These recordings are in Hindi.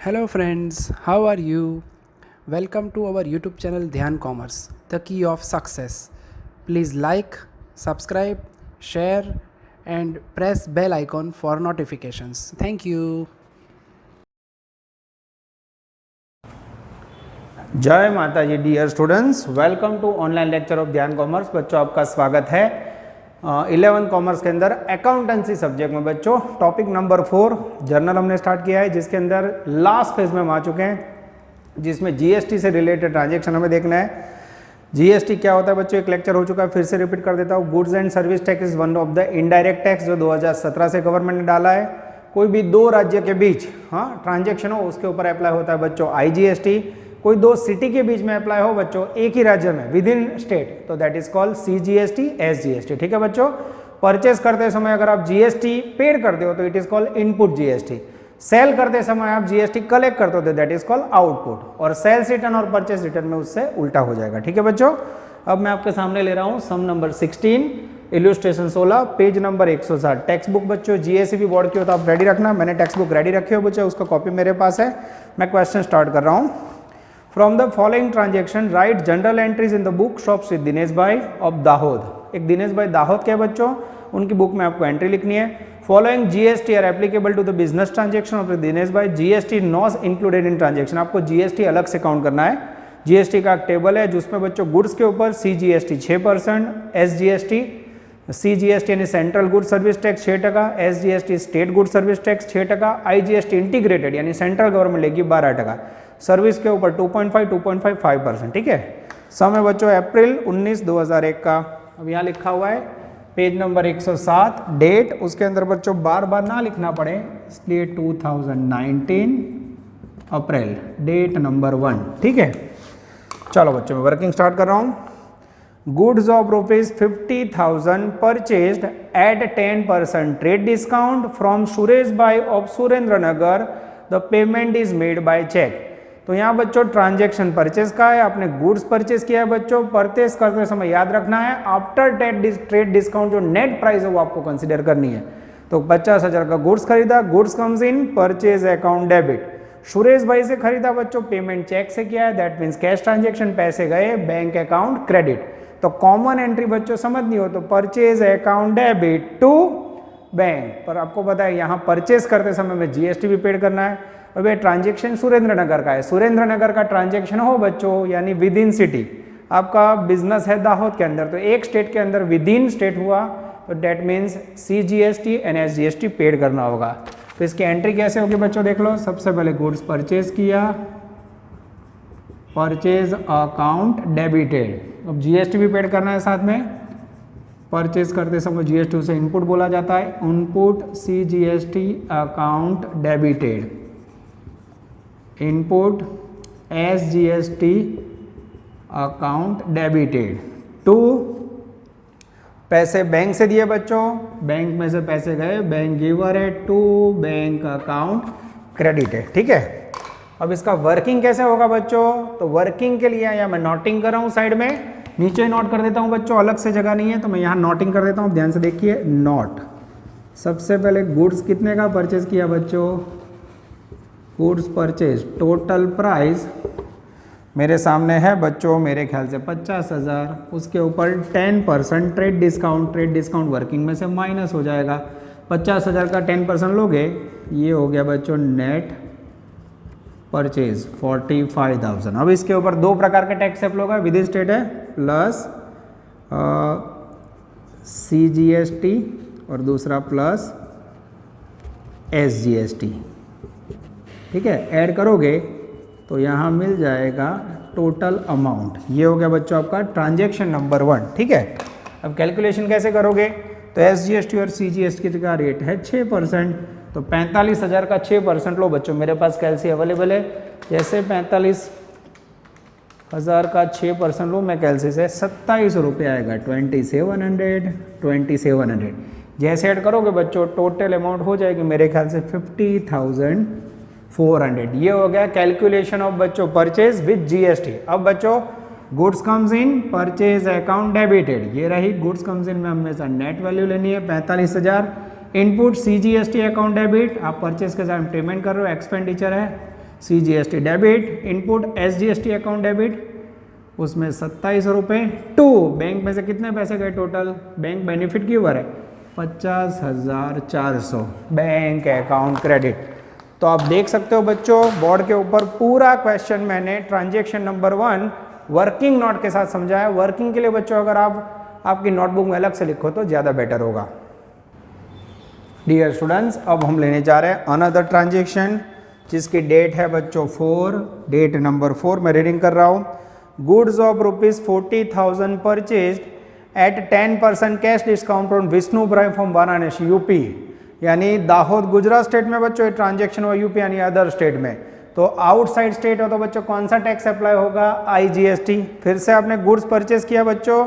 Hello friends, how are you? Welcome to our YouTube channel Dhyan Commerce, the key of success. Please like, subscribe, share and press bell icon for notifications. Thank you. जय माता जी dear students, welcome to online lecture of Dhyan commerce. बच्चों आपका स्वागत है 11 कॉमर्स के अंदर अकाउंटेंसी सब्जेक्ट में। बच्चों टॉपिक नंबर 4 जर्नल हमने स्टार्ट किया है, जिसके अंदर लास्ट फेज में हम आ चुके हैं, जिसमें जीएसटी से रिलेटेड ट्रांजेक्शन हमें देखना है। जीएसटी क्या होता है बच्चों, एक लेक्चर हो चुका है, फिर से रिपीट कर देता हूँ। Goods and service tax is one of the indirect tax जो 2017 से गवर्नमेंट ने डाला है। कोई भी दो राज्य के बीच ट्रांजेक्शन हो उसके ऊपर अप्लाई होता है बच्चों आईजीएसटी। कोई दो सिटी के बीच में अप्लाई हो बच्चों एक ही राज्य में विद इन स्टेट, तो that is called CGST SGST. ठीक है बच्चों, परचेस करते समय अगर आप जीएसटी पेड करते हो तो it is called input GST. Sale करते समय आप जीएसटी कलेक्ट करते हो तो दैट इज कॉल्ड आउटपुट। और सेल्स रिटर्न और परचेस रिटर्न में उससे उल्टा हो जाएगा। ठीक है बच्चों, अब मैं आपके सामने ले रहा हूं sum number 16 illustration 16 page number 160। Textbook बच्चों जीएससीबी बोर्ड की हो तो आप रेडी रखना। मैंने टेक्स्ट बुक रेडी रखी हो बच्चों, उसका कॉपी मेरे पास है। मैं क्वेश्चन स्टार्ट कर रहा हूं। From the following transaction write general entries in the book shops with Dinesh भाई of दाहोद। एक दिनेश भाई दाहोद के बच्चों, उनकी बुक में आपको एंट्री लिखनी है। Following GST are applicable to the business transaction of Dinesh भाई। GST not included in transaction, आपको GST अलग से काउंट करना है। GST का एक टेबल है जिसमें बच्चों गुड्स के ऊपर CGST 6%, SGST CGST यानी central good service tax 6%, SGST state good service tax 6%, IGST integrated यानी सेंट्रल गवर्नमेंट लेगी 12%, सर्विस के ऊपर 2.5% ठीक है। समय बच्चों अप्रैल 19 2001 का। अब यहाँ लिखा हुआ है पेज नंबर 107 डेट, उसके अंदर बच्चों बार बार ना लिखना पड़े इसलिए 2019 अप्रैल डेट नंबर 1। ठीक है, चलो बच्चों मैं वर्किंग स्टार्ट कर रहा हूँ। Goods of rupees 50,000 purchased at 10% trade discount from Suresh भाई of Surendra Nagar. The payment is made by check। तो यहाँ बच्चों ट्रांजेक्शन परचेज का है, आपने गुड्स परचेज किया है बच्चों। परचेज करते समय याद रखना है आफ्टर ट्रेड डिस्काउंट जो नेट प्राइस है वो आपको कंसीडर करनी है। तो 50,000 का गुड्स खरीदा, goods comes in purchase account debit. Suresh भाई से खरीदा बच्चों, पेमेंट चेक से किया है, दैट मीन्स कैश ट्रांजेक्शन, पैसे गए बैंक अकाउंट क्रेडिट। तो कॉमन एंट्री बच्चों समझनी हो तो purchase account debit to bank. पर आपको पता है यहाँ परचेज करते समय में जीएसटी भी पेड करना है। और ये ट्रांजेक्शन सुरेंद्र नगर का है, सुरेंद्र नगर का ट्रांजेक्शन हो बच्चों यानी विद इन सिटी। आपका बिजनेस है दाहोद के अंदर, तो एक स्टेट के अंदर विद इन स्टेट हुआ तो that means CGST and SGST paid करना होगा। तो इसकी एंट्री कैसे होगी बच्चों देख लो। सबसे पहले गुड्स परचेज किया, परचेज अकाउंट डेबिटेड। अब जीएसटी भी पेड करना है साथ में। परचेज करते समय जीएसटी उसे इनपुट बोला जाता है, input CGST account debited, input SGST account debited to. पैसे बैंक से दिए बच्चों, बैंक में से पैसे गए, बैंक गिवर है टू बैंक अकाउंट क्रेडिटेड। ठीक है, अब इसका वर्किंग कैसे होगा बच्चों, तो वर्किंग के लिए या मैं नोटिंग कर रहा हूँ साइड में, नीचे नोट कर देता हूँ बच्चों, अलग से जगह नहीं है तो मैं यहाँ नोटिंग कर देता हूँ। ध्यान से देखिए नोट। सबसे पहले गुड्स कितने का परचेज किया बच्चों, गुड्स परचेज टोटल प्राइस मेरे सामने है बच्चों, मेरे ख्याल से 50,000। उसके ऊपर 10% trade discount, trade discount working में से माइनस हो जाएगा। 50,000 का 10% लोगे, ये हो गया बच्चों नेट परचेज 45,000। अब इसके ऊपर दो प्रकार के टैक्स अप्लाई होगा, विद इन स्टेट है प्लस सीजीएसटी और दूसरा प्लस एसजीएसटी। ठीक है, ऐड करोगे तो यहाँ मिल जाएगा टोटल अमाउंट। ये हो गया बच्चों आपका ट्रांजेक्शन नंबर 1। ठीक है, अब कैलकुलेशन कैसे करोगे, तो एसजीएसटी और सीजीएसटी का रेट है 6%, तो 45,000 का 6% लो बच्चों। मेरे पास कैलसी अवेलेबल है, जैसे 45,000 का 6% लो मैं कैलसी से 27 रुपये आएगा, 2700। जैसे ऐड करोगे बच्चों टोटल अमाउंट हो जाएगी मेरे ख्याल से 50,400। ये हो गया कैलकुलेशन ऑफ बच्चों परचेज विद जीएसटी। अब बच्चों goods comes in purchase account debited, ये रही गुड्स कम्स इन में हमेशा नेट वैल्यू लेनी है 45,000। इनपुट सीजीएसटी अकाउंट डेबिट, आप परचेज के साथ पेमेंट कर रहे हो, एक्सपेंडिचर है। CGST debit, input SGST account debit, उसमें 27 रुपये टू बैंक में से कितने पैसे गए टोटल, बैंक बेनिफिट गिवर है 50,400 बैंक अकाउंट क्रेडिट। तो आप देख सकते हो बच्चों बोर्ड के ऊपर पूरा क्वेश्चन मैंने ट्रांजैक्शन नंबर 1 वर्किंग नोट के साथ समझाया। वर्किंग के लिए बच्चों अगर आप आपकी नोटबुक में अलग से लिखो तो ज़्यादा बेटर होगा। डियर स्टूडेंट्स, अब हम लेने जा रहे हैं अनदर ट्रांजैक्शन जिसकी डेट है बच्चों 4, डेट नंबर 4 मैं रीडिंग कर रहा हूँ। Goods of ₹40,000 purchase at 10% cash discount from Vishnu ब्राई फ्रॉम वाराणसी यूपी, यानी दाहोद गुजरात स्टेट में बच्चों ट्रांजैक्शन हुआ, यूपी यानी अदर स्टेट में। तो आउटसाइड स्टेट हो तो बच्चों कौन सा टैक्स अप्लाई होगा, IGST। फिर से आपने गुड्स परचेज किया बच्चों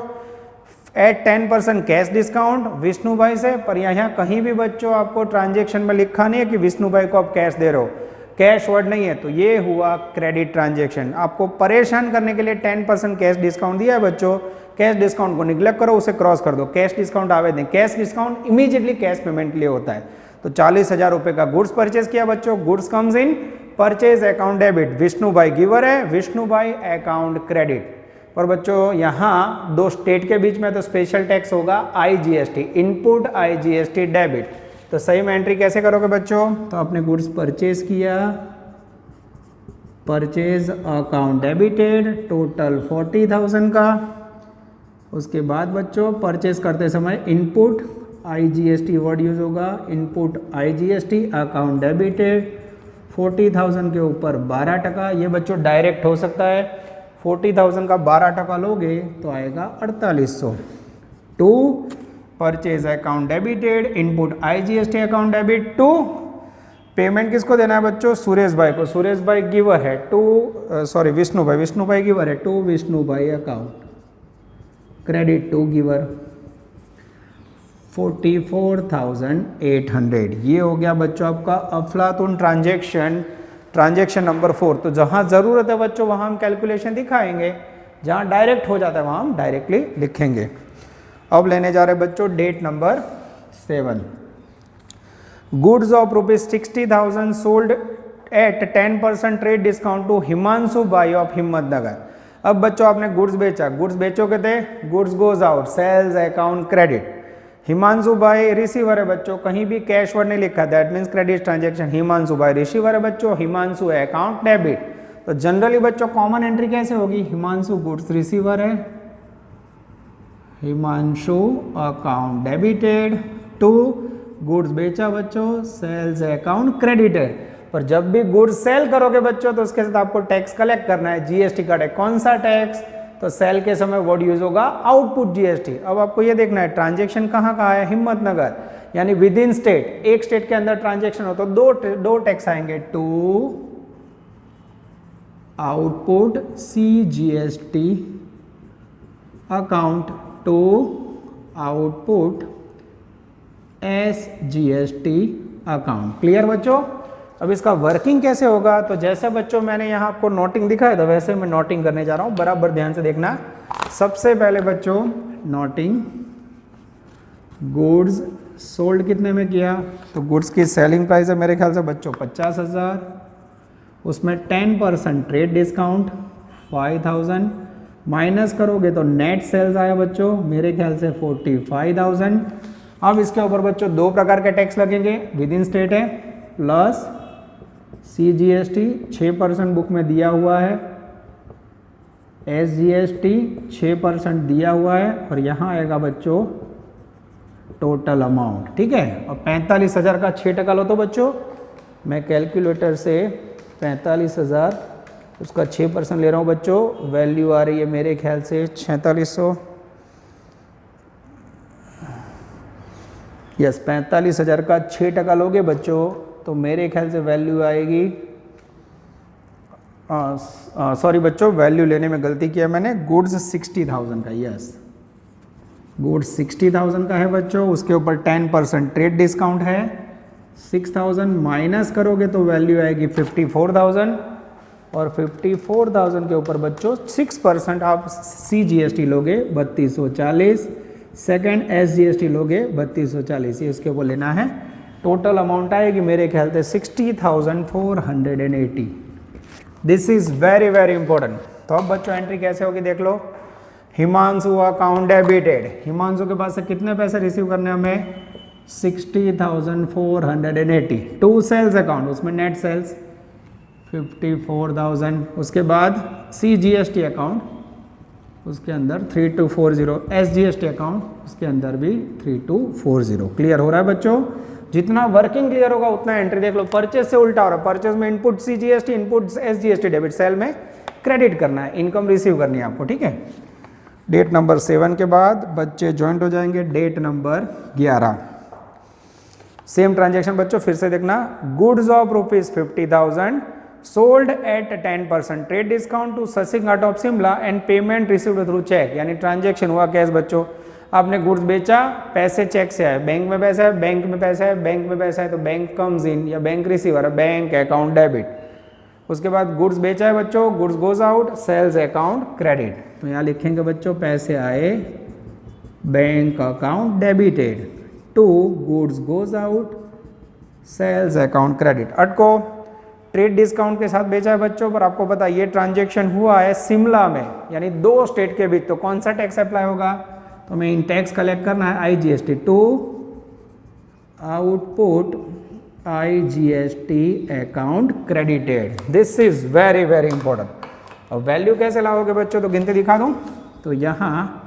एट 10% कैश डिस्काउंट विष्णु भाई से, पर यहाँ कहीं भी बच्चों आपको ट्रांजैक्शन में लिखा नहीं है कि विष्णु भाई को आप कैश दे रहे हो, कैश वर्ड नहीं है, तो ये हुआ क्रेडिट ट्रांजैक्शन। आपको परेशान करने के लिए 10% कैश डिस्काउंट दिया है बच्चों, कैश डिस्काउंट को निगलेक्ट करो, उसे क्रॉस कर दो, कैश डिस्काउंट आवे नहीं। Cash discount immediately cash payment के लिए होता है। तो 40,000 रुपये का गुड्स परचेज किया बच्चों, goods comes in purchase account debit, Vishnu भाई गिवर है, विष्णु भाई अकाउंट क्रेडिट। पर बच्चों यहाँ दो स्टेट के बीच में तो स्पेशल टैक्स होगा IGST, इनपुट IGST डेबिट। तो सही में एंट्री कैसे करोगे बच्चों, तो आपने गुड्स परचेज किया, परचेज अकाउंट डेबिटेड टोटल 40,000 का। उसके बाद बच्चों परचेज करते समय इनपुट IGST वर्ड यूज होगा, इनपुट IGST अकाउंट डेबिटेड 40,000 के ऊपर 12%। ये बच्चों डायरेक्ट हो सकता है, 40,000 का 12% लोगे तो आएगा 4800। To purchase account debited, input IGST account debit to payment किसको देना है बच्चों, सुरेश भाई को, सुरेश भाई गिवर है टू, सॉरी विष्णु भाई गिवर है टू विष्णु भाई अकाउंट क्रेडिट टू गिवर 44,800। ये हो गया बच्चों आपका अफलातून ट्रांजैक्शन नंबर 4। तो जहां जरूरत है बच्चों वहां हम कैलकुलेशन दिखाएंगे, जहां डायरेक्ट हो जाता है वहां हम डायरेक्टली लिखेंगे। अब लेने जा रहे हैं बच्चों date number 7। Goods of ₹60,000 sold at 10% trade discount to Himanshu भाई ऑफ हिम्मतनगर। अब बच्चों आपने गुड्स बेचा, गुड्स बेचोगे थे, goods goes out, sales account credit. Himanshu भाई रिसीवर है बच्चों, कहीं भी कैश वर्ड नहीं लिखा, that means credit transaction. Himanshu भाई रिसीवर है बच्चों, हिमांशु अकाउंट डेबिट। तो जनरली बच्चों कॉमन एंट्री कैसे होगी, हिमांशु गुड्स रिसीवर है, Himanshu account debited to goods बेचा बच्चों, सेल्स अकाउंट क्रेडिटेड। पर जब भी गुड्स सेल करोगे बच्चों तो उसके साथ आपको टैक्स कलेक्ट करना है, GST का टैक्स। कौन सा टैक्स, तो सेल के समय वर्ड यूज होगा आउटपुट GST। अब आपको ये देखना है ट्रांजैक्शन कहाँ का है, हिम्मतनगर, यानी विद इन स्टेट, एक स्टेट के अंदर ट्रांजैक्शन हो तो दो टैक्स आएंगे, to output CGST account to output SGST account. Clear बच्चों। अब इसका वर्किंग कैसे होगा, तो जैसे बच्चों मैंने यहाँ आपको नोटिंग दिखाया था वैसे मैं नोटिंग करने जा रहा हूँ, बराबर ध्यान से देखना। सबसे पहले बच्चों नोटिंग, गुड्स सोल्ड कितने में किया, तो गुड्स की सेलिंग प्राइस है मेरे ख्याल से बच्चों 50,000, उसमें 10% ट्रेड डिस्काउंट 5,000 माइनस करोगे तो नेट सेल्स आया बच्चों मेरे ख्याल से 45,000। अब इसके ऊपर बच्चों दो प्रकार के टैक्स लगेंगे, विद इन स्टेट है प्लस CGST 6% बुक में दिया हुआ है, SGST 6% दिया हुआ है, और यहाँ आएगा बच्चों टोटल अमाउंट। ठीक है, और 45,000 का 6% लो तो बच्चों मैं कैलकुलेटर से 45,000 उसका 6% ले रहा हूँ बच्चों, वैल्यू आ रही है मेरे ख्याल से 4600। यस, 45,000 का 6% लोगे बच्चों तो मेरे ख्याल से वैल्यू आएगी, सॉरी बच्चों वैल्यू लेने में गलती किया मैंने, गुड्स 60,000 का, यस गुड्स 60,000 का है बच्चों, उसके ऊपर 10% ट्रेड डिस्काउंट है, 6,000 माइनस करोगे तो वैल्यू आएगी 54,000, और 54,000 के ऊपर बच्चों 6% आप CGST लोगे 3240, सेकेंड SGST लोगे 3240, ये उसके ऊपर लेना है। टोटल अमाउंट आएगी मेरे ख्याल से 60,480। This is very very important. तो अब बच्चों एंट्री कैसे होगी देख लो। हिमांशु अकाउंट डेबिटेड, हिमांशु के पास से कितने पैसे रिसीव करने हमें 60,480। टू सेल्स अकाउंट, उसमें नेट सेल्स 54,000। उसके बाद CGST अकाउंट, उसके अंदर 3240। SGST अकाउंट, उसके अंदर भी 3240। क्लियर हो रहा है बच्चों? जितना वर्किंग क्लियर होगा उतना एंट्री देख लो। परचेज से उल्टा हो रहा है, परचेज में input CGST, input SGST, debit sale में क्रेडिट करना है, इनकम रिसीव करनी है आपको, ठीक है। डेट नंबर 7 के बाद बच्चे ज्वाइंट हो जाएंगे डेट नंबर 11। सेम ट्रांजेक्शन बच्चों फिर से देखना। Goods of ₹50,000 sold at 10% trade discount to Shashi Ghat of Shimla and payment received through cheque. यानी ट्रांजेक्शन हुआ कैश बच्चों, आपने गुड्स बेचा, पैसे चेक से आए, बैंक में पैसा है, बैंक में पैसा है, बैंक में पैसा है, तो बैंक कम्स इन या बैंक रिसीवर है, बैंक अकाउंट डेबिट। उसके बाद गुड्स बेचा है बच्चों, goods goes out, sales account credit. तो यहाँ लिखेंगे बच्चों पैसे आए, bank account debited, to goods goes out, sales account credit. अटको ट्रेड डिस्काउंट के साथ बेचा है बच्चों, पर आपको पता है ये ट्रांजेक्शन हुआ है शिमला में, यानी 2 स्टेट के बीच, तो कौन सा टैक्स अप्लाई होगा? तो हमें इन टैक्स कलेक्ट करना है IGST, to output IGST account credited. This is very very important. अब वैल्यू कैसे लाओगे बच्चों, तो गिनती दिखा दूं। तो यहाँ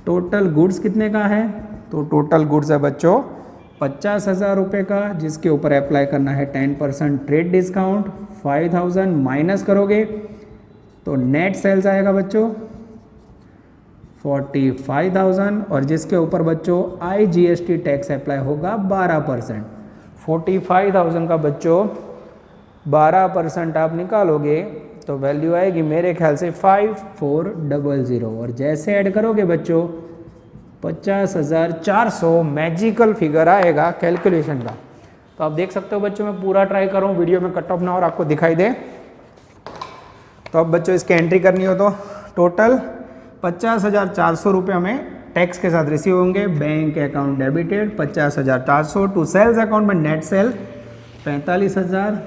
टोटल गुड्स कितने का है? तो टोटल गुड्स है बच्चों 50,000 रुपये का, जिसके ऊपर अप्लाई करना है 10% ट्रेड डिस्काउंट। 5,000 माइनस करोगे तो नेट सेल्स आएगा बच्चों 45,000, और जिसके ऊपर बच्चों IGST टैक्स अप्लाई होगा 12%। 45,000 का बच्चों 12% आप निकालोगे तो वैल्यू आएगी मेरे ख्याल से 5400, और जैसे ऐड करोगे बच्चों 50,400 मैजिकल फिगर आएगा कैलकुलेशन का। तो आप देख सकते हो बच्चों, मैं पूरा ट्राई करूँ वीडियो में कट ऑफ ना और आपको दिखाई दे। तो अब बच्चों इसकी एंट्री करनी हो तो टोटल 50,400 रुपये हमें टैक्स के साथ रिसीव होंगे। Bank account debited 50,400, to sales account में नेट सेल 45,000,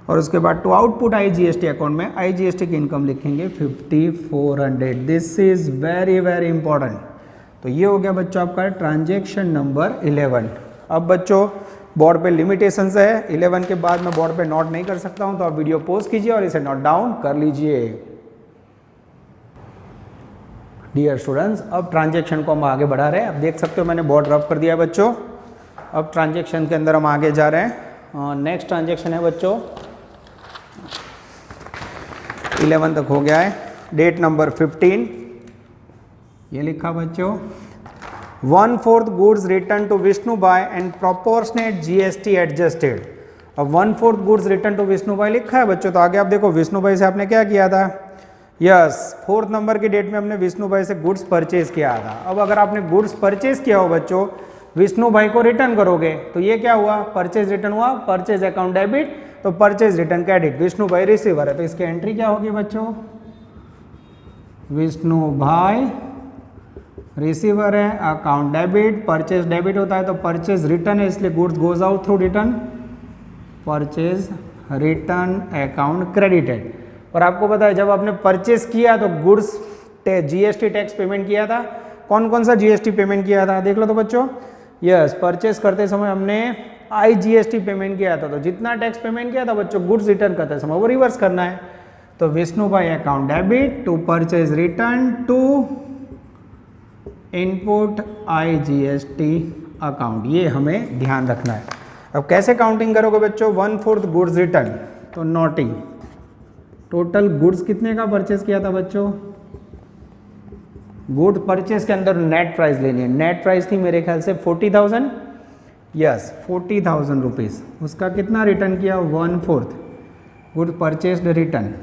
और उसके बाद टू आउटपुट IGST अकाउंट में IGST की इनकम लिखेंगे 5400। This is very very important. तो ये हो गया बच्चों आपका ट्रांजेक्शन नंबर 11। अब बच्चों बोर्ड पे लिमिटेशंस है, 11 के बाद मैं बोर्ड पे नोट नहीं कर सकता हूं, तो आप वीडियो पॉज कीजिए और इसे नोट डाउन कर लीजिए। डियर स्टूडेंट्स, अब ट्रांजेक्शन को हम आगे बढ़ा रहे हैं। अब देख सकते हो मैंने बोर्ड रब कर दिया है बच्चों। अब ट्रांजेक्शन के अंदर हम आगे जा रहे हैं। नेक्स्ट ट्रांजेक्शन है बच्चों 11 तक हो गया है। डेट नंबर 15 ये लिखा बच्चों 1/4 गुड्स रिटर्न टू विष्णु भाई एंड प्रोपोर्शनेट GST एडजस्टेड। अब 1/4 गुड्स रिटर्न टू विष्णु भाई लिखा है बच्चों, तो आगे आप देखो विष्णु भाई से आपने क्या किया था। यस, 4th नंबर की डेट में हमने विष्णु भाई से गुड्स परचेज किया था। अब अगर आपने गुड्स परचेज किया हो बच्चों, विष्णु भाई को रिटर्न करोगे तो ये क्या हुआ, परचेज रिटर्न हुआ, परचेज अकाउंट डेबिट, तो परचेज रिटर्न क्रेडिट, विष्णु भाई रिसीवर है, तो इसकी एंट्री क्या होगी बच्चों, विष्णु भाई रिसीवर है, अकाउंट डेबिट, परचेज डेबिट होता है तो परचेज रिटर्न है, इसलिए goods goes out through return, purchase return account credited. और आपको पता है जब आपने परचेज किया तो गुड्स GST टैक्स पेमेंट किया था। कौन कौन सा GST पेमेंट किया था देख लो तो बच्चों। यस, परचेज करते समय हमने IGST पेमेंट किया था, तो जितना टैक्स पेमेंट किया था बच्चों गुड्स रिटर्न करते समय वो रिवर्स करना है। तो विष्णु भाई account debit to purchase return to input IGST account, ये हमें ध्यान रखना है। अब कैसे काउंटिंग करोगे बच्चों, 1/4 गुड्स रिटर्न, तो नोटिंग टोटल गुड्स कितने का परचेज किया था बच्चों, गुड परचेज के अंदर नेट प्राइस लेनी है, नेट प्राइस थी मेरे ख्याल से 40,000, यस 40,000 रुपीज़, उसका कितना रिटर्न किया 1/4 गुड परचेज रिटर्न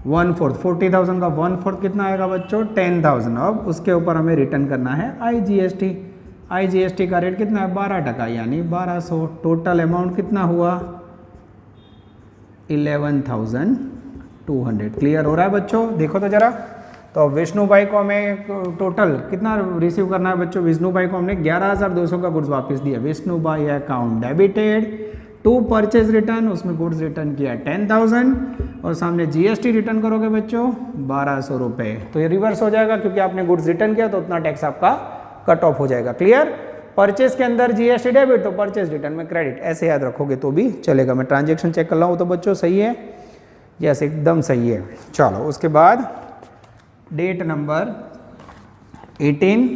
1/4, 40,000 का 1/4 कितना आएगा बच्चों 10,000। अब उसके ऊपर हमें रिटर्न करना है IGST, IGST का रेट कितना है 12%, यानी 1200। टोटल अमाउंट कितना हुआ 11,200। क्लियर हो रहा है बच्चों, देखो तो जरा। तो विष्णु भाई को हमें टोटल कितना रिसीव करना है बच्चों, विष्णु भाई को हमने 11,200 का गुड्स वापस दिया। विष्णु भाई account debited to purchase return, उसमें गुड्स रिटर्न किया 10,000 और सामने जीएसटी रिटर्न करोगे बच्चों 1200 रुपये। तो ये रिवर्स हो जाएगा क्योंकि आपने गुड्स रिटर्न किया तो उतना टैक्स आपका कट ऑफ हो जाएगा। क्लियर? परचेज के अंदर जीएसटी डेबिट तो परचेज रिटर्न में क्रेडिट, ऐसे याद रखोगे तो भी चलेगा। मैं ट्रांजेक्शन चेक कर रहा हूँ तो बच्चों सही है, यस एकदम सही है। चलो उसके बाद डेट नंबर 18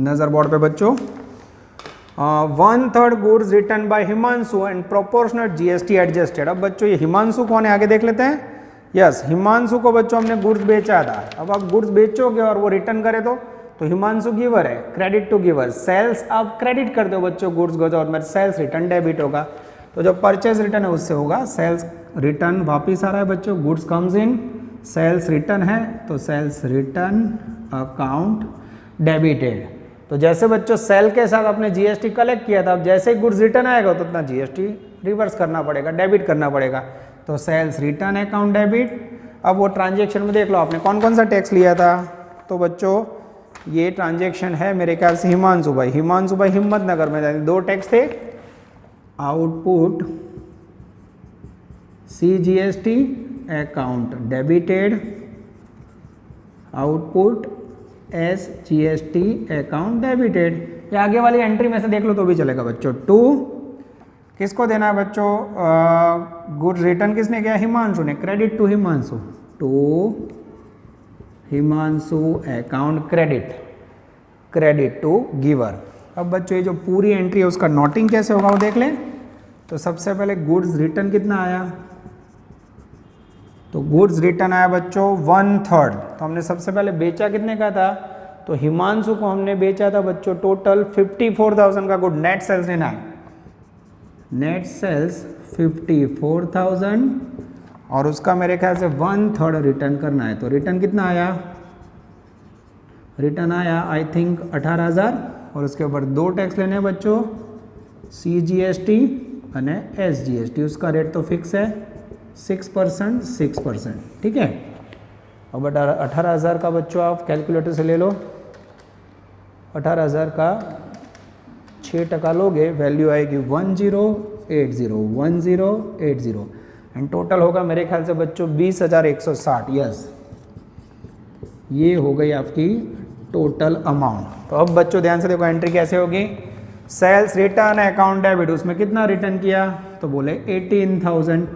नजर बोर्ड पे बच्चों, 1/3 goods return by Himanshu and proportional GST adjusted. अब बच्चों ये हिमांशु कौन है आगे देख लेते हैं। यस, हिमांशु को बच्चों हमने गुड्स बेचा था। अब आप गुड्स बेचोगे और वो रिटर्न करे तो हिमांशु गिवर है, क्रेडिट टू गिवर। सेल्स आप क्रेडिट कर दो बच्चों, गुड्स गोज और मेरे सेल्स रिटर्न डेबिट होगा। तो जो परचेज रिटर्न है उससे होगा सेल्स रिटर्न वापिस आ रहा है बच्चों, goods comes in, sales return है तो सेल्स रिटर्न अकाउंट डेबिटेड। तो जैसे बच्चों सेल के साथ आपने जीएसटी कलेक्ट किया था, अब जैसे ही गुड्स रिटर्न आएगा तो उतना जीएसटी रिवर्स करना पड़ेगा, डेबिट करना पड़ेगा। तो सेल्स रिटर्न अकाउंट डेबिट। अब वो ट्रांजेक्शन में देख लो आपने कौन कौन सा टैक्स लिया था। तो बच्चों ये ट्रांजेक्शन है मेरे ख्याल से हिमांशु भाई हिम्मतनगर में 2 टैक्स थे, output CGST account debited, output SGST account debited. ये आगे वाली एंट्री में से देख लो तो भी चलेगा बच्चों। 2 किसको देना है बच्चों, गुड्स रिटर्न किसने किया, हिमांशु ने, credit to Himanshu, to Himanshu account credit to giver. अब बच्चों ये जो पूरी एंट्री है उसका नोटिंग कैसे होगा वो देख लें। तो सबसे पहले गुड्स रिटर्न कितना आया, तो गुड्स रिटर्न आया बच्चों 1/3। तो हमने सबसे पहले बेचा कितने का था, तो हिमांशु को हमने बेचा था बच्चों टोटल 54,000 का गुड। नेट सेल्स लेना है, नेट सेल्स 54,000 और उसका मेरे ख्याल से 1/3 रिटर्न करना है। तो रिटर्न कितना आया, रिटर्न आया आई थिंक 18,000 और उसके ऊपर 2 टैक्स लेने हैं बच्चों, सीजीएसटी અને एसजीएसटी। उसका रेट तो फिक्स है 6%, ठीक है। अब 18,000 का बच्चों आप कैलकुलेटर से ले लो, 18,000 का 6% लोगे वैल्यू आएगी 1080 एंड टोटल होगा मेरे ख्याल से बच्चों 20,160। यस, ये हो गई आपकी टोटल अमाउंट। तो अब बच्चों ध्यान से देखो एंट्री कैसे होगी। सेल्स रिटर्न अकाउंट डेबिट, उसमें कितना रिटर्न किया, तो बोले 18,000।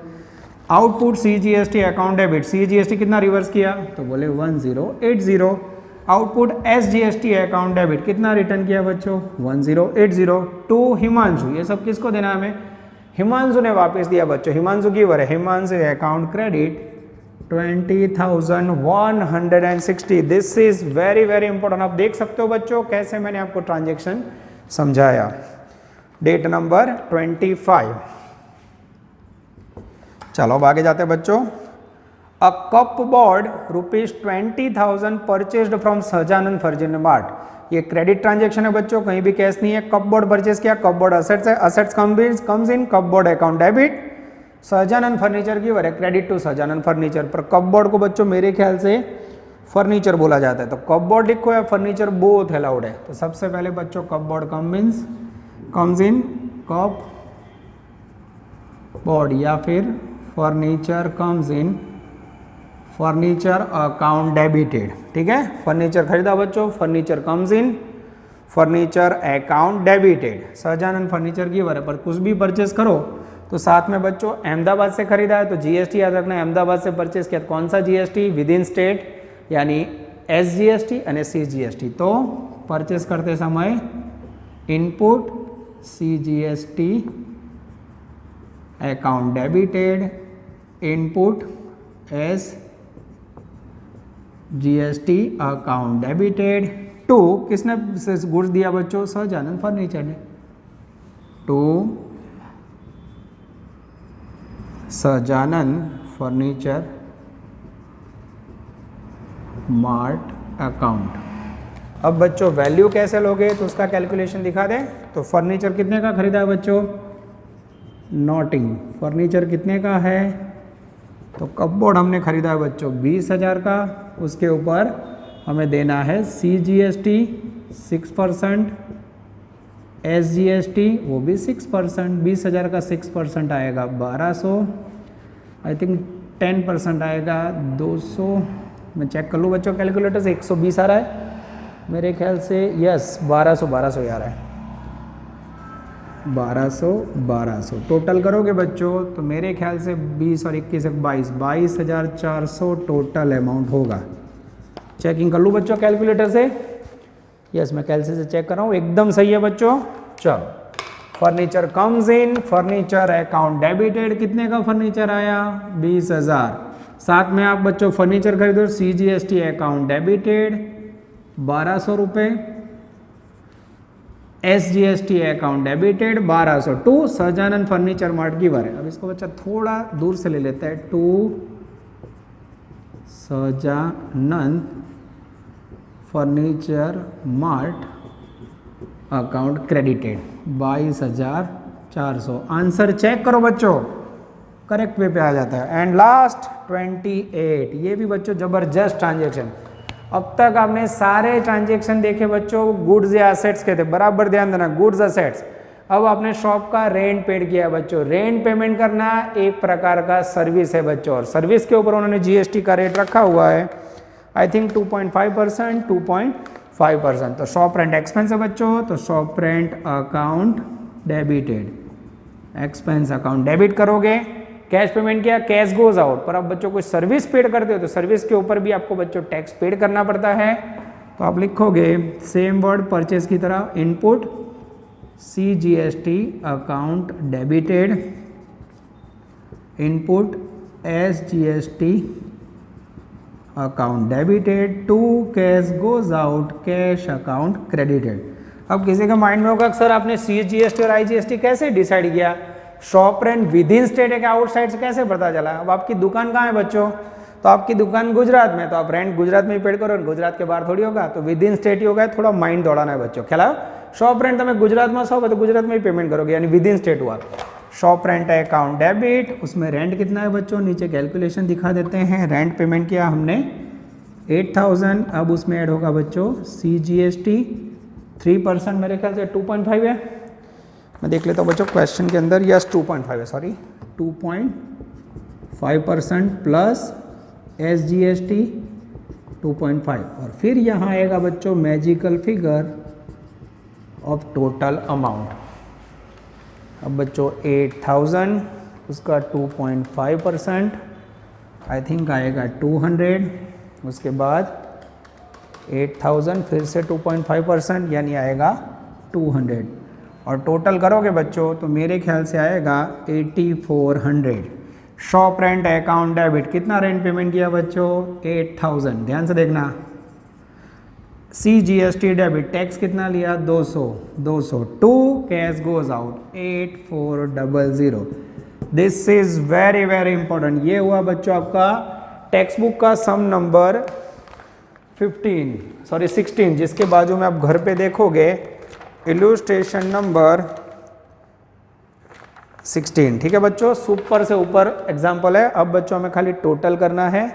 Output CGST account debit, CGST कितना रिवर्स किया, तो बोले 1080। आउटपुट एसजीएसटी अकाउंट डेबिट कितना रिटर्न किया बच्चों, 1080 टू हिमांशु। ये सब किसको देना है हमें, हिमांशु ने वापस दिया बच्चों, हिमांशु गिवर है, Himanshu account credit 20,160। This is very very important. आप देख सकते हो बच्चों कैसे मैंने आपको ट्रांजेक्शन समझाया। Date number 25। चलो अब आगे जाते हैं बच्चों। A cupboard ₹20,000 purchased from Sahajanand furniture mart. ये क्रेडिट ट्रांजेक्शन है बच्चों, कहीं भी कैश नहीं है। कप बोर्ड परचेज किया, कप बोर्ड असेट्स है, assets comes in cupboard account debit. Sahajanand furniture की वर है, क्रेडिट टू सहजानंद फर्नीचर। पर कप बोर्ड को बच्चों मेरे ख्याल से फर्नीचर बोला जाता है, तो कप बोर्ड लिखो या फर्नीचर बोथ अलाउड है। तो सबसे पहले बच्चों cup board comes in cup board या फिर furniture comes in furniture account debited, ठीक है। फर्नीचर खरीदा बच्चों, furniture comes in furniture account debited. Sahajanand furniture की वर है, पर कुछ भी परचेस करो तो साथ में बच्चों अहमदाबाद से खरीदा है तो जीएसटी याद रखना है। अहमदाबाद से परचेस किया, कौन सा जीएसटी, विद इन स्टेट यानी एसजीएसटी और सीजीएसटी। तो परचेस करते समय input CGST account debited, input SGST account debited to, किसने गुड्स दिया बच्चों, सहजानंद फर्नीचर ने, to Sahajanand furniture mart account. अब बच्चों वैल्यू कैसे लोगे तो उसका कैलकुलेशन दिखा दें। तो फर्नीचर कितने का खरीदा है बच्चों, नोटिंग, फर्नीचर कितने का है, तो कपबोर्ड हमने खरीदा है बच्चों 20,000 का। उसके ऊपर हमें देना है सीजीएसटी 6%, SGST वो भी 6%, 20,000 का 6% आएगा 1200, आई थिंक 10% आएगा 200, मैं चेक कर लूँ बच्चों कैलकुलेटर से, 120 आ रहा है मेरे ख्याल से, यस 1200 ही आ रहा है, 1200 टोटल करोगे बच्चों तो मेरे ख्याल से 20 और 21 22,400 टोटल अमाउंट होगा। चेकिंग कर लूँ बच्चों कैलकुलेटर से, यस मैं कैलकुलेटर से चेक कर रहा हूँ, एकदम सही है बच्चों। चलो furniture comes in, furniture account debited, कितने का फर्नीचर आया 20,000, साथ में आप बच्चों फर्नीचर खरीदो, CGST अकाउंट डेबिटेड 1200 रुपये, SGST account debited 1200 to Sahajanand furniture mart giver है। अब इसको बच्चा थोड़ा दूर से ले लेता है, to Sahajanand furniture mart account credited 22,400। Answer check करो बच्चों, करेक्ट वे पे आ जाता है। एंड लास्ट 28, ये भी बच्चों जबरदस्त ट्रांजेक्शन। अब तक आपने सारे ट्रांजेक्शन देखे बच्चों गुड्स या असेट्स के थे, बराबर ध्यान देना, गुड्स असेट्स। अब आपने शॉप का रेंट पेड किया बच्चों, रेंट पेमेंट करना एक प्रकार का सर्विस है बच्चों, और सर्विस के ऊपर उन्होंने GST का रेट रखा हुआ है आई थिंक 2.5%, 2.5%। तो शॉप रेंट एक्सपेंस है बच्चों, तो shop rent account debited, expense account debit करोगे, कैश पेमेंट किया, कैश गोज आउट। पर अब बच्चों कोई सर्विस पेड करते हो तो सर्विस के ऊपर भी आपको बच्चों टैक्स पेड करना पड़ता है, तो आप लिखोगे सेम वर्ड परचेज की तरह, input CGST account debited, input SGST account debited to cash goes out, cash account credited. अब किसी के माइंड में होगा सर आपने CGST और IGST कैसे डिसाइड किया, shop rent with in state है कि आउटसाइड से कैसे पता चला। अब आपकी दुकान कहाँ है बच्चों, तो आपकी दुकान गुजरात में, तो आप रेंट गुजरात में ही पेड करो, गुजरात के बाहर थोड़ी होगा, तो विद इन स्टेट ही होगा। थोड़ा माइंड दौड़ाना है बच्चों, ख्याल। शॉप रेंट तुम्हें गुजरात में सौ तो गुजरात में ही पेमेंट करोगे, यानी विद इन स्टेट हुआ। शॉप रेंट अकाउंट डेबिट, उसमें रेंट कितना है बच्चों, नीचे कैलकुलेशन दिखा देते हैं। रेंट पेमेंट किया हमने 8,000, अब उसमें ऐड होगा बच्चों CGST 3%, मेरे ख्याल से 2.5 है, मैं देख लेता हूँ बच्चों क्वेश्चन के अंदर, यस 2.5 है, सॉरी 2.5% प्लस SGST 2.5, और फिर यहाँ आएगा बच्चों magical figure of total amount. अब बच्चों 8,000 उसका 2.5% आई थिंक आएगा 200, उसके बाद 8,000 फिर से 2.5% यानी आएगा 200, और टोटल करोगे बच्चों तो मेरे ख्याल से आएगा 8,400। शॉप रेंट अकाउंट डेबिट, कितना रेंट पेमेंट किया बच्चों 8,000, ध्यान से देखना। CGST डेबिट, टैक्स कितना लिया 200 to cash goes out 8,400। This is very very important. ये हुआ बच्चों आपका टेक्स्ट बुक का सम नंबर 16, जिसके बाजू में आप घर पे देखोगे इलुस्ट्रेशन नंबर 16, ठीक है बच्चों, सुपर से ऊपर एग्जाम्पल है। अब बच्चों हमें खाली टोटल करना है,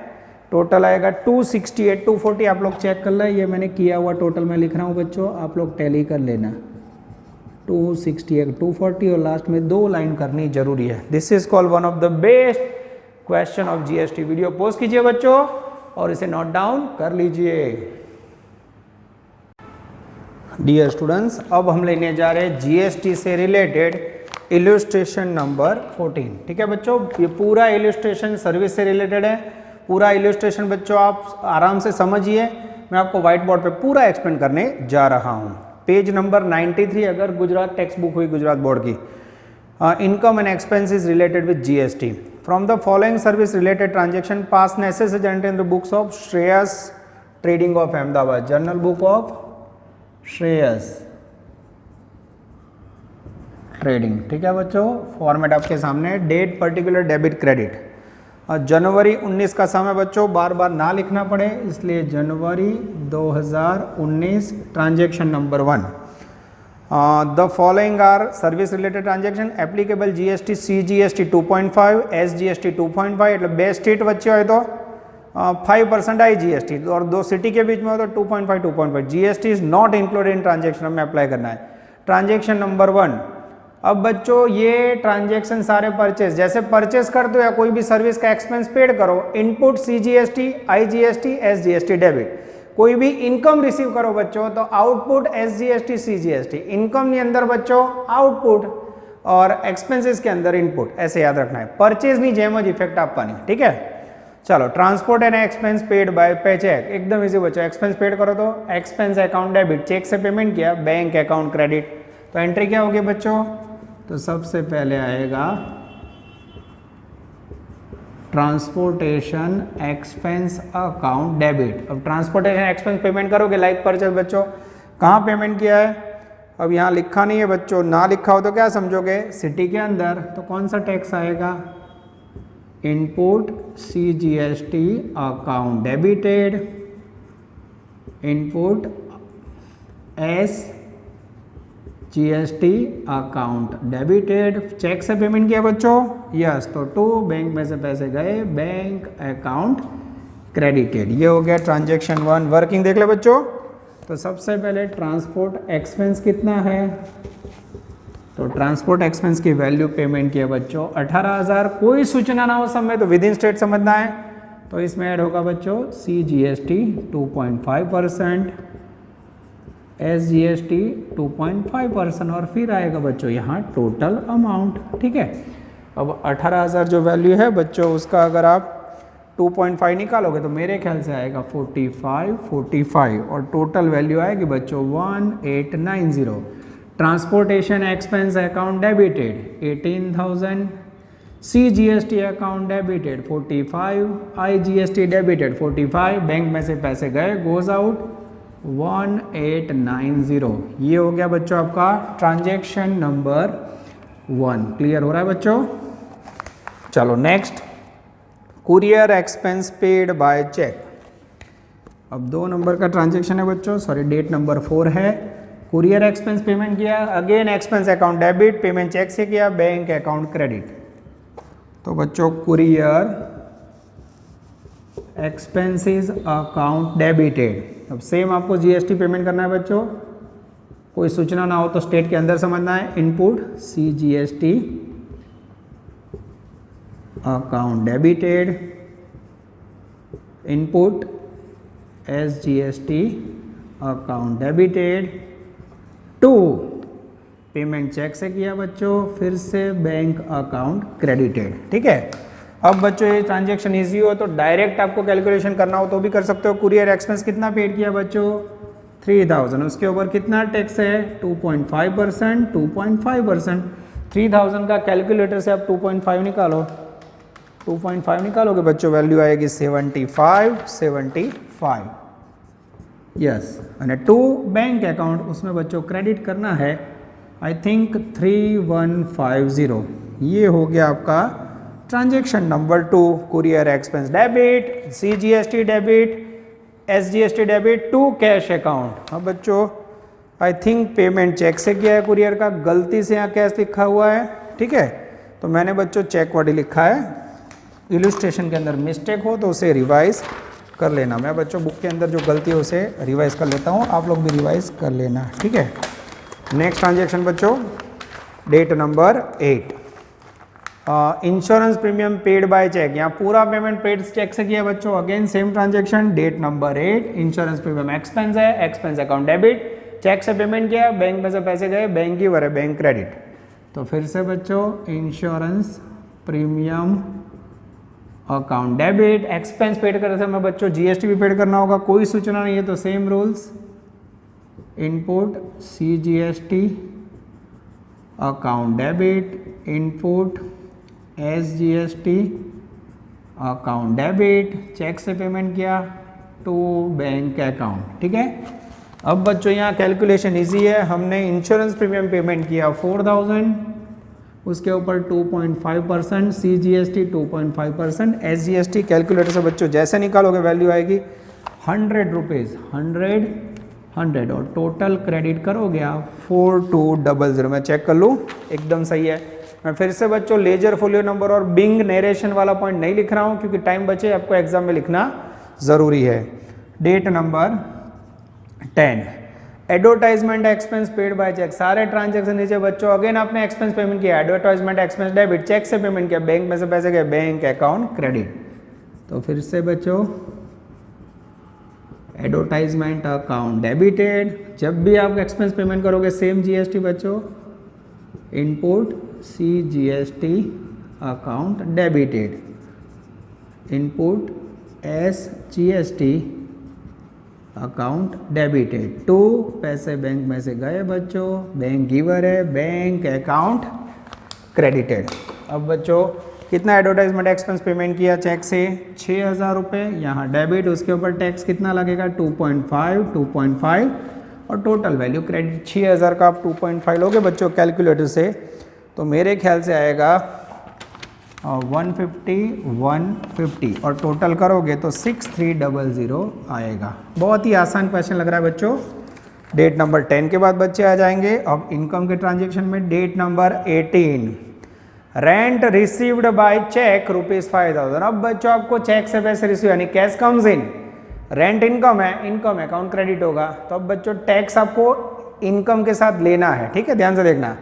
टोटल आएगा 268, 240 आप लोग चेक कर लें, ये मैंने किया हुआ टोटल मैं लिख रहा हूँ बच्चों, आप लोग टैली कर लेना। 268, 240 और लास्ट में 2 लाइन करनी जरूरी है। This is called one of the best question of GST। Video post कीजिए बच्चों और इसे नोट डाउन कर लीजिए। डियर स्टूडेंट्स, अब हम लेने जा रहे हैं GST से रिलेटेड इलस्ट्रेशन नंबर 14, ठीक है बच्चों। ये पूरा इलस्ट्रेशन सर्विस से रिलेटेड है, पूरा इलस्ट्रेशन बच्चों आप आराम से समझिए, मैं आपको व्हाइट बोर्ड पे पूरा एक्सप्लेन करने जा रहा हूँ। पेज नंबर 93 अगर गुजरात टेक्स्ट बुक हुई गुजरात बोर्ड की, income and expenses related with GST from the following service related transaction pass necessary entry in the books of Shreyas trading of Ahmedabad, journal book of Shreyas trading, ठीक है बच्चों। फॉर्मेट आपके सामने, डेट पर्टिकुलर डेबिट क्रेडिट, जनवरी 19 का समय बच्चों बार बार ना लिखना पड़े इसलिए जनवरी 2019 transaction number 1। The following are service related transaction applicable GST CGST 2.5 SGST 2.5 એટલે બે સ્ટેટ વચ્ચે હોય તો 5% आई GST और 2 सिटी के बीच में हो तो 2.5 GST is not included in transaction, हमें अप्लाई करना है। Transaction number 1। अब बच्चों ये ट्रांजेक्शन सारे परचेज, जैसे परचेज कर दो या कोई भी सर्विस का एक्सपेंस पेड करो, input CGST, IGST, SGST debit. कोई भी इनकम रिसीव करो बच्चों तो आउटपुट SGST, CGST। इनकम के अंदर बच्चों आउटपुट और एक्सपेंसेस के अंदर इनपुट, ऐसे याद रखना है। परचेज नहीं जेम જ इफेक्ट આપવાની, ठीक है। चलो, transport and expense paid bye पे चेक, एकदम इजी बच्चों। एक्सपेंस पेड करो तो एक्सपेंस अकाउंट डेबिट, चेक से पेमेंट किया, बैंक अकाउंट क्रेडिट। तो एंट्री क्या होगी बच्चों? तो सबसे पहले आएगा ट्रांसपोर्टेशन एक्सपेंस अकाउंट डेबिट। अब ट्रांसपोर्टेशन एक्सपेंस पेमेंट करोगे लाइक परचेज बच्चों, कहाँ पेमेंट किया है? अब यहाँ लिखा नहीं है बच्चों, ना लिखा हो तो क्या समझोगे? सिटी के अंदर। तो कौन सा टैक्स आएगा? Input CGST account debited, input SGST account debited. Cheque से पेमेंट किया बच्चों, यस। तो टू बैंक में से पैसे गए, बैंक अकाउंट क्रेडिटेड। ये हो गया ट्रांजेक्शन 1। वर्किंग देख ले बच्चों। तो सबसे पहले ट्रांसपोर्ट एक्सपेंस कितना है? तो ट्रांसपोर्ट एक्सपेंस की वैल्यू पेमेंट किया बच्चों 18,000। कोई सूचना ना हो समय तो विद इन स्टेट समझना है। तो इसमें ऐड होगा बच्चों CGST 2.5%, SGST 2.5% और फिर आएगा बच्चों यहाँ टोटल अमाउंट, ठीक है। अब 18,000 जो वैल्यू है बच्चों उसका अगर आप 2.5 निकालोगे तो मेरे ख्याल से आएगा 45 और टोटल वैल्यू आएगी बच्चों 1890। Transportation expense account debited 18,000, CGST account debited 45, IGST debited 45, bank में से पैसे गए, गोज आउट 1890। ये हो गया बच्चों आपका ट्रांजेक्शन नंबर 1। क्लियर हो रहा है बच्चों? चलो next, courier expense paid by cheque. अब 2 नंबर का ट्रांजेक्शन है बच्चों, सॉरी डेट नंबर 4 है। कुरियर एक्सपेंस पेमेंट किया, again expense account debit, payment cheque से किया, बैंक अकाउंट क्रेडिट। तो बच्चों कुरियर एक्सपेंसेस अकाउंट डेबिटेड। अब सेम आपको GST पेमेंट करना है बच्चों, कोई सूचना ना हो तो स्टेट के अंदर समझना है। Input CGST account debited, input SGST account debited, to payment cheque से किया बच्चों, फिर से बैंक अकाउंट क्रेडिटेड, ठीक है। अब बच्चों ये ट्रांजेक्शन इजी हो तो डायरेक्ट आपको कैलकुलेशन करना हो तो भी कर सकते हो। कुरियर एक्सपेंस कितना पेड किया बच्चों? 3,000। उसके ऊपर कितना टैक्स है? 2.5%, 2.5%। 3,000 का कैलकुलेटर से आप 2.5 निकालो, 2.5 निकालोगे बच्चों वैल्यू आएगी 75। यस। અને 2 बैंक अकाउंट, उसमें बच्चों क्रेडिट करना है आई थिंक 3150। ये हो गया आपका transaction number 2, courier expense debit, CGST debit, SGST debit to cash account. अब बच्चों आई थिंक पेमेंट चेक से किया है कुरियर का, गलती से यहाँ कैश लिखा हुआ है, ठीक है। तो मैंने बच्चों चेक वाली लिखा है, इलस्ट्रेशन के अंदर मिस्टेक हो तो उसे रिवाइज कर लेना। मैं बच्चों बुक के अंदर जो गलती है उसे रिवाइज कर लेता हूँ, आप लोग भी रिवाइज कर लेना, ठीक है। नेक्स्ट ट्रांजेक्शन बच्चों, date number 8, insurance premium paid by cheque. यहाँ पूरा पेमेंट पेड चेक से किया बच्चों, again same transaction. Date number 8, insurance premium expense है, एक्सपेंस अकाउंट डेबिट, चेक से पेमेंट किया, बैंक में से पैसे गए, बैंक की भरे, बैंक क्रेडिट। तो फिर से बच्चों insurance premium account debit, expense paid करते समय बच्चों GST भी पेड करना होगा, कोई सूचना नहीं है तो same rules. Input CGST account debit, input SGST account debit, cheque से पेमेंट किया टू बैंक अकाउंट, ठीक है। अब बच्चों यहाँ कैलकुलेशन इजी है, हमने इंश्योरेंस प्रीमियम पेमेंट किया 4,000, उसके ऊपर 2.5%, CGST 2.5%, SGST कैलकुलेटर से बच्चों जैसे निकालोगे वैल्यू आएगी 100 रुपीज़, 100 और टोटल क्रेडिट करोगे आप 4200। मैं चेक कर लूँ, एकदम सही है। मैं फिर से बच्चों लेजर फोलियो नंबर और बिंग नरेशन वाला पॉइंट नहीं लिख रहा हूँ क्योंकि टाइम बचे, आपको एग्जाम में लिखना ज़रूरी है। Date number 10, advertisement expense paid by cheque, सारे ट्रांजेक्शन नीचे बच्चों अगेन आपने एक्सपेंस पेमेंट किया, एडवर्टाइजमेंट एक्सपेंस डेबिट, चेक से पेमेंट किया, बैंक में से पैसे गए, बैंक अकाउंट क्रेडिट। तो फिर से बच्चों एडवर्टाइजमेंट अकाउंट डेबिटेड, जब भी आप एक्सपेंस पेमेंट करोगे सेम जीएसटी बच्चों, input C GST account debited, input S GST account debited, to पैसे बैंक में से गए बच्चों, बैंक गिवर है, बैंक अकाउंट क्रेडिटेड। अब बच्चों कितना एडवर्टाइजमेंट एक्सपेंस पेमेंट किया चेक से 6,000 रुपये, यहाँ डेबिट, उसके ऊपर टैक्स कितना लगेगा 2.5 और टोटल वैल्यू क्रेडिट 6,000 का आप 2.5 लोगे बच्चों कैलकुलेटर से, तो मेरे ख्याल से आएगा 150 और टोटल करोगे तो 6300 आएगा। बहुत ही आसान क्वेश्चन लग रहा है बच्चों। डेट नंबर 10 के बाद बच्चे आ जाएंगे। अब इनकम के ट्रांजेक्शन में date number 18, rent received by cheque ₹5,000। अब बच्चों आपको चेक से पैसे रिसीव यानी cash comes in, rent income है, इनकम अकाउंट क्रेडिट होगा, तो अब बच्चों टैक्स आपको इनकम के साथ लेना है, ठीक है, ध्यान से देखना।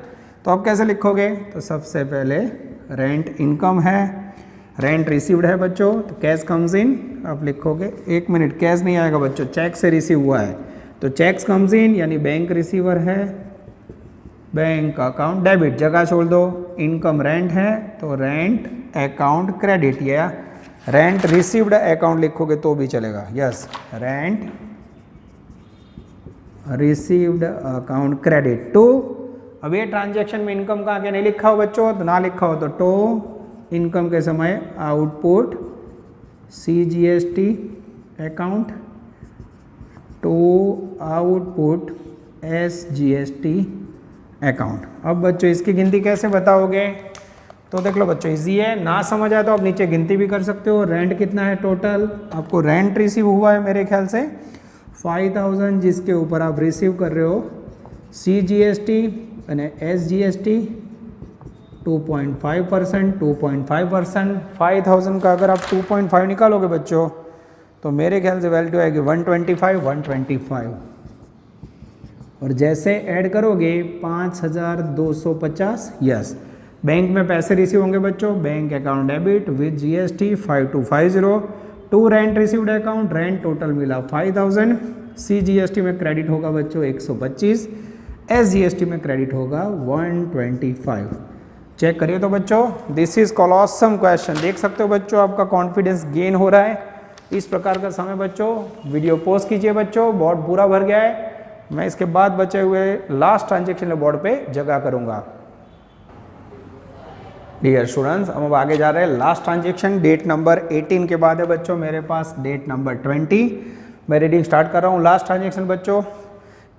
तो अब कैसे लिखोगे, तो सबसे पहले रेंट इनकम है, रेंट रिसीव्ड है बच्चों, तो कैश कम्स इन आप लिखोगे, 1 मिनट, कैश नहीं आएगा बच्चों, चेक से रिसीव हुआ है, तो चेक्स कम्स इन यानी बैंक रिसीवर है, बैंक अकाउंट डेबिट, जगह छोड़ दो, इनकम रेंट है तो रेंट अकाउंट क्रेडिट, या रेंट रिसीव्ड अकाउंट लिखोगे तो भी चलेगा, yes, rent received account credit to. अब ये ट्रांजैक्शन में इनकम का आगे नहीं लिखा हो बच्चों, तो ना लिखा हो तो टू इनकम के समय output CGST account, to output SGST account. अब बच्चों इसकी गिनती कैसे बताओगे, तो देख लो बच्चों इजी है, ना समझ आए तो आप नीचे गिनती भी कर सकते हो। रेंट कितना है टोटल, आपको रेंट रिसीव हुआ है मेरे ख्याल से 5,000, जिसके ऊपर आप रिसीव कर रहे हो CGST यानी SGST 2.5%, 2.5%, 5,000 का अगर आप 2.5 निकालोगे बच्चों तो मेरे ख्याल से वैल्यू आएगी 125। और जैसे ऐड करोगे 5,250, यस, बैंक में पैसे रिसीव होंगे बच्चों, bank account debit with GST 5250, to rent received account, rent total मिला 5,000, CGST में क्रेडिट होगा बच्चों 125, SGST में क्रेडिट होगा 125। चेक करिए तो बच्चों, दिस इज कॉलोसम क्वेश्चन, देख सकते हो बच्चों आपका कॉन्फिडेंस गेन हो रहा है। इस प्रकार का समय बच्चों, वीडियो पोस्ट कीजिए बच्चों, बोर्ड पूरा भर गया है, मैं इसके बाद बचे हुए लास्ट ट्रांजेक्शन बोर्ड पे जगह करूंगा। डियर स्टूडेंट्स, हम अब आगे जा रहे हैं, लास्ट ट्रांजेक्शन डेट नंबर 18 के बाद है बच्चों मेरे पास डेट नंबर 20। मैं रीडिंग स्टार्ट कर रहा हूँ। लास्ट ट्रांजेक्शन बच्चों,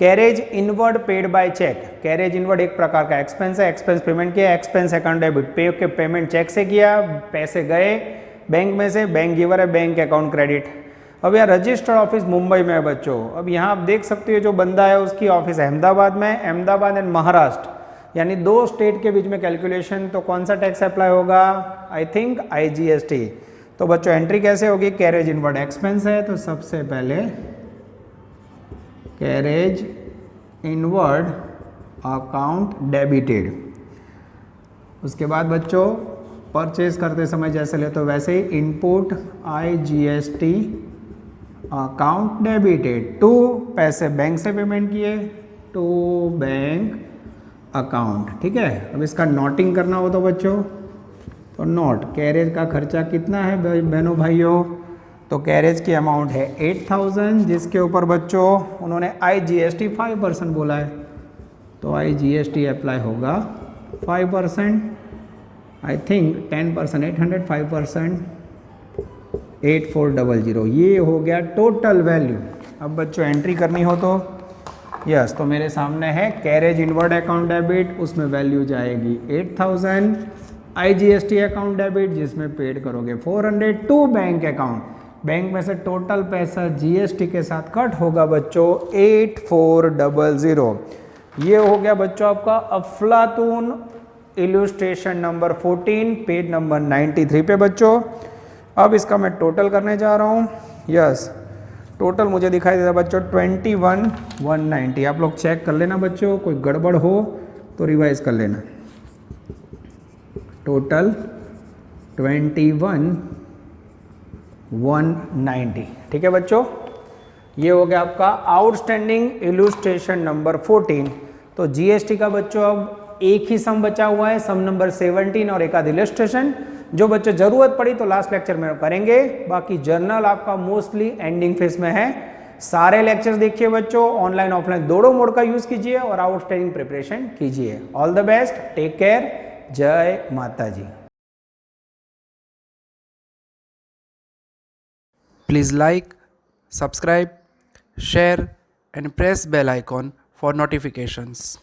carriage inward paid by cheque. Carriage inward एक प्रकार का एक्सपेंस है, एक्सपेंस पेमेंट किया, एक्सपेंस अकाउंट डेबिट, पे के पेमेंट चेक से किया, पैसे गए बैंक में से, बैंक गिवर है, बैंक अकाउंट क्रेडिट। अब यहाँ रजिस्टर्ड ऑफिस मुंबई में है बच्चों। अब यहाँ आप देख सकते हो जो बंदा है उसकी ऑफिस अहमदाबाद में, अहमदाबाद एंड महाराष्ट्र, यानी 2 स्टेट के बीच में कैलकुलेशन, तो कौन सा टैक्स अप्लाई होगा, आई थिंक IGST। तो बच्चों एंट्री कैसे होगी, कैरेज इनवर्ड एक्सपेंस है, तो सबसे पहले कैरेज इनवर्ड अकाउंट डेबिटेड, उसके बाद बच्चों परचेज करते समय जैसे ले तो वैसे ही input IGST account debited, to पैसे बैंक से पेमेंट किए, टू बैंक अकाउंट, ठीक है। अब इसका नोटिंग करना हो तो बच्चों, तो नोट कैरेज का खर्चा कितना है बहनों भाइयों, तो कैरेज की अमाउंट है 8,000, जिसके ऊपर बच्चों उन्होंने IGST 5% बोला है, तो IGST अप्लाई होगा 5%, आई थिंक 10%, 800, 5%, 8400, ये हो गया टोटल वैल्यू। अब बच्चों एंट्री करनी हो तो यस, तो मेरे सामने है कैरेज इनवर्ड अकाउंट डेबिट, उसमें वैल्यू जाएगी 8,000, IGST अकाउंट डेबिट जिसमें पेड करोगे 400, टू बैंक अकाउंट, बैंक में से टोटल पैसा GST के साथ कट होगा बच्चों 8400। ये हो गया बच्चों आपका अफलातून इलस्ट्रेशन नंबर 14 पेज नंबर 93 पे बच्चों। अब इसका मैं टोटल करने जा रहा हूँ, यस, टोटल मुझे दिखाई देता बच्चों 21,190। आप लोग चेक कर लेना बच्चों, कोई गड़बड़ हो तो रिवाइज कर लेना। टोटल 21,190। ठीक है बच्चों, ये हो गया आपका आउटस्टैंडिंग इलुस्ट्रेशन नंबर 14। तो जीएसटी का बच्चों अब एक ही सम बचा हुआ है, सम नंबर 17 और एक आध इलस्ट्रेशन। जो बच्चों जरूरत पड़ी तो लास्ट लेक्चर में करेंगे, बाकी जर्नल आपका मोस्टली एंडिंग फेज में है। सारे लेक्चर्स देखिए बच्चों, ऑनलाइन ऑफलाइन दोनों मोड का यूज कीजिए और आउटस्टैंडिंग प्रिपरेशन कीजिए। All the best, take care, जय माता जी। Please like, subscribe, share and press bell icon for notifications.